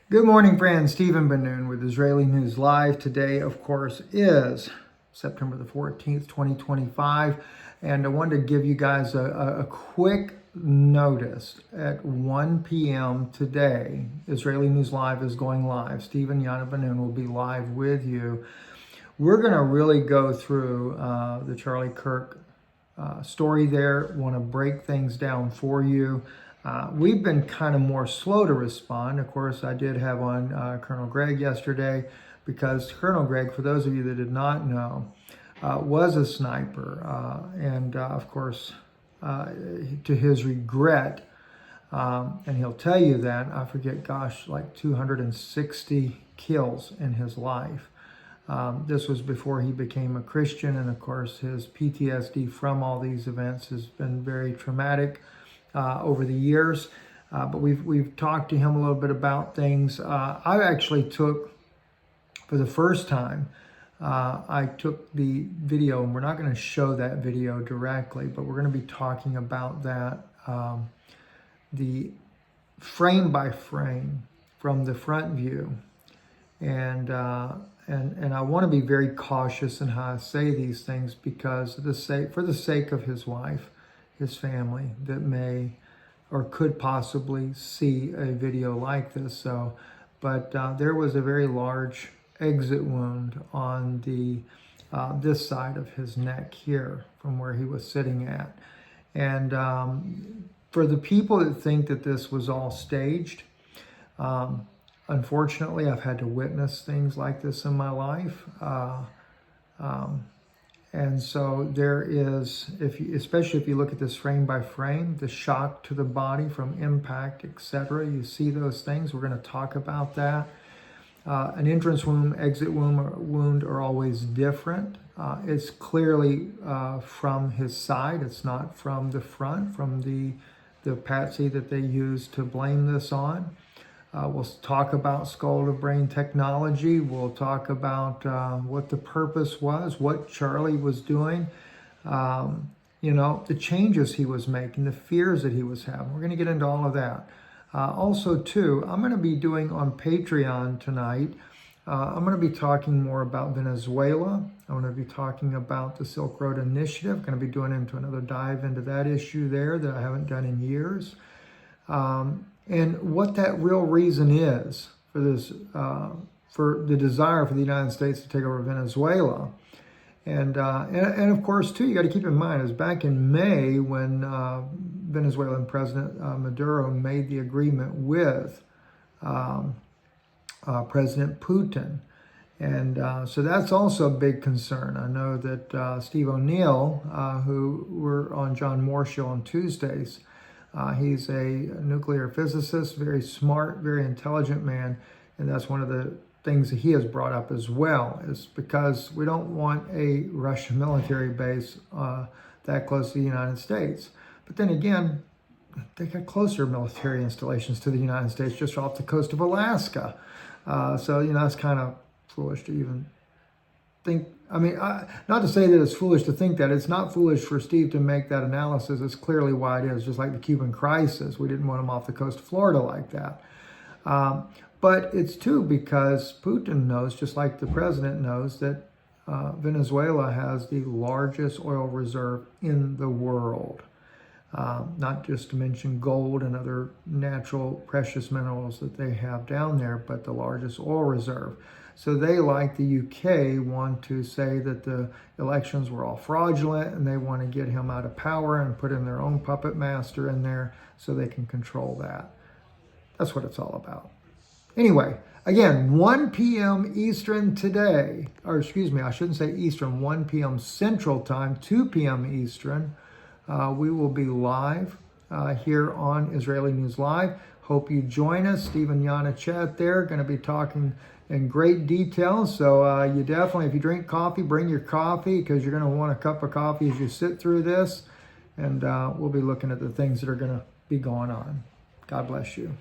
Good morning, friends. Stephen Ben-Nun with Israeli News Live. Today, of course, is September the 14th, 2025. And I wanted to give you guys a quick notice. At 1 p.m. today, Israeli News Live is going live. Stephen Yana Ben-Nun will be live with you. We're going to really go through the Charlie Kirk story there. Want to break things down for you. We've been kind of more slow to respond. Of course, I did have on Colonel Greg yesterday because Colonel Greg, for those of you that did not know, was a sniper. And of course, to his regret, and he'll tell you that, I forget, gosh, like 260 kills in his life. This was before he became a Christian, and of course his PTSD from all these events has been very traumatic over the years. But we've talked to him a little bit about things. I actually took, for the first time, I took the video, and we're not going to show that video directly, but we're going to be talking about that, the frame by frame from the front view. And I want to be very cautious in how I say these things because for the sake of his wife, his family that may or could possibly see a video like this. But there was a very large exit wound on the this side of his neck here from where he was sitting at. And for the people that think that this was all staged, unfortunately, I've had to witness things like this in my life. And so there is, especially if you look at this frame by frame, the shock to the body from impact, etc. You see those things. We're going to talk about that. An entrance wound, exit wound are always different. It's clearly from his side. It's not from the front, from the patsy that they use to blame this on. We'll talk about skull-to-brain technology. We'll talk about what the purpose was, what Charlie was doing, the changes he was making, the fears that he was having. We're going to get into all of that. Also, too, I'm going to be doing on Patreon tonight, I'm going to be talking more about Venezuela. I'm going to be talking about the Silk Road Initiative. I'm going to be doing another dive into that issue there that I haven't done in years. And what that real reason is for this, for the desire for the United States to take over Venezuela. And of course, too, you got to keep in mind, it was back in May when Venezuelan President Maduro made the agreement with President Putin. And so that's also a big concern. I know that Steve O'Neill, who were on John Moore's show on Tuesdays, he's a nuclear physicist, very smart, very intelligent man. And that's one of the things that he has brought up as well, is because we don't want a Russian military base that close to the United States. But then again, they got closer military installations to the United States just off the coast of Alaska. So, it's kind of foolish to even think. I mean, not to say that it's foolish to think that. It's not foolish for Steve to make that analysis. It's clearly why it is, just like the Cuban crisis. We didn't want him off the coast of Florida like that. But it's too because Putin knows, just like the president knows, that Venezuela has the largest oil reserve in the world. Not just to mention gold and other natural precious minerals that they have down there, but the largest oil reserve. So they, like the UK, want to say that the elections were all fraudulent and they want to get him out of power and put in their own puppet master in there so they can control that. That's what it's all about. Anyway, again, 1 p.m. Eastern today, or excuse me, I shouldn't say Eastern, 1 p.m. Central Time, 2 p.m. Eastern. We will be live here on Israeli News Live. Hope you join us. Stephen Yana chat there, going to be talking in great detail. So you definitely, if you drink coffee, bring your coffee because you're going to want a cup of coffee as you sit through this. And we'll be looking at the things that are going to be going on. God bless you.